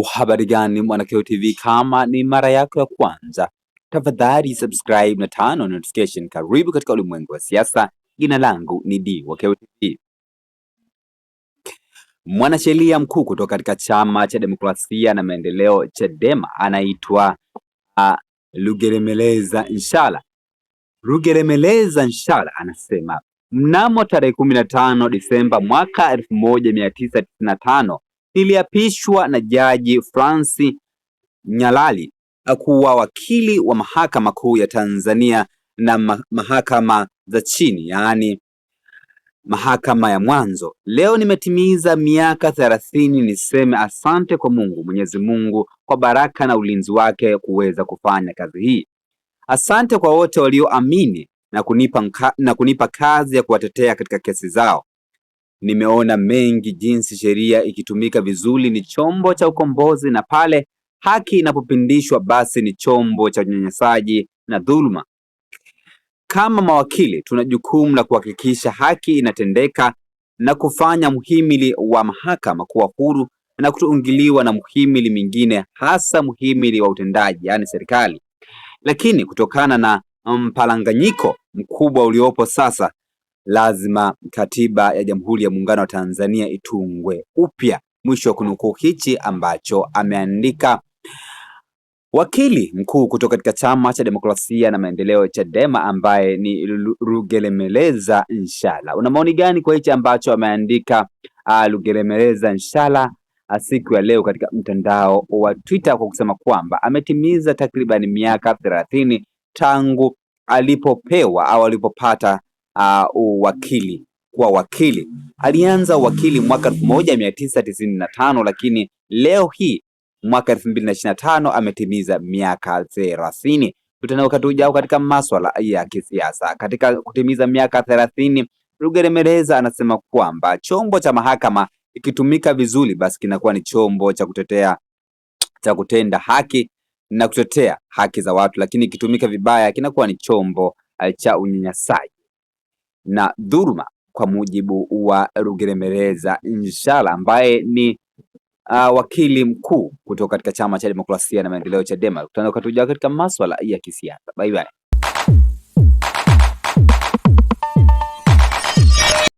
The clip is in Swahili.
Habari gani Mwanakeo TV, kama ni mara yako ya kwanza, tafadhali subscribe na turn on notification. Karibu katika ulimwengu wa siasa. Jina langu ni Dwakeo TV. Mwanasheria mkuu kutoka katika Chama cha Demokrasia na Maendeleo Chadema anaitwa Rugemeleza Nshala. Rugemeleza Nshala anasema mnamo tarehe 15 Disemba mwaka 1995 niliapishwa na Jaji Francis Nyalali kuwa wakili wa Mahakama Kuu ya Tanzania na mahakama za chini, yaani mahakama ya mwanzo. Leo nimetimiza miaka 30. Niseme asante kwa Mungu, Mwenyezi Mungu, kwa baraka na ulinzi wake kuweza kufanya kazi hii. Asante kwa wote walioamini na kunipa kazi ya kuwatetea katika kesi zao. Nimeona mengi, jinsi sheria ikitumika vizuri ni chombo cha ukombozi, na pale haki inapopindishwa basi ni chombo cha unyanyasaji na dhuluma. Kama mawakili tuna jukumu la kuhakikisha haki inatendeka na kufanya muhimili wa mahakama kuwa huru na kutoingiliwa na muhimili mingine, hasa muhimili wa utendaji, yaani serikali. Lakini kutokana na mpalanganyiko mkubwa uliopo sasa, lazima katiba ya Jamhuri ya Muungano wa Tanzania itungwe upya. Mwisho wa kunukuu hichi ambacho ameandika wakili mkuu kutoka katika Chama cha Demokrasia na Maendeleo Chadema, ambaye ni Rugemeleza Nshala. Una maoni gani kwa hichi ambacho ameandika Rugemeleza Nshala siku ya leo katika mtandao wa Twitter, kwa kusema kwamba ametimiza takriban miaka 30 tangu alipopewa au alipopata uwakili kwa wakili. Alianza wakili mwaka 1995, lakini leo hii mwaka 2025 ametimiza miaka 30. Tutanao katujao katika masuala ya kisiasa. Katika kutimiza miaka 30, Rugemeleza anasema kwamba chombo cha mahakama ikitumika vizuri basi kinakuwa ni chombo cha kutenda haki na kutetea haki za watu, lakini ikitumika vibaya kinakuwa ni chombo cha unyanyasaji na dhuluma, kwa mujibu wa Rugemeleza Nshala ambaye ni wakili mkuu kutoka katika Chama cha Demokrasia na Maendeleo Chadema. Tutakutana katika masuala ya kisiasa. Bye bye.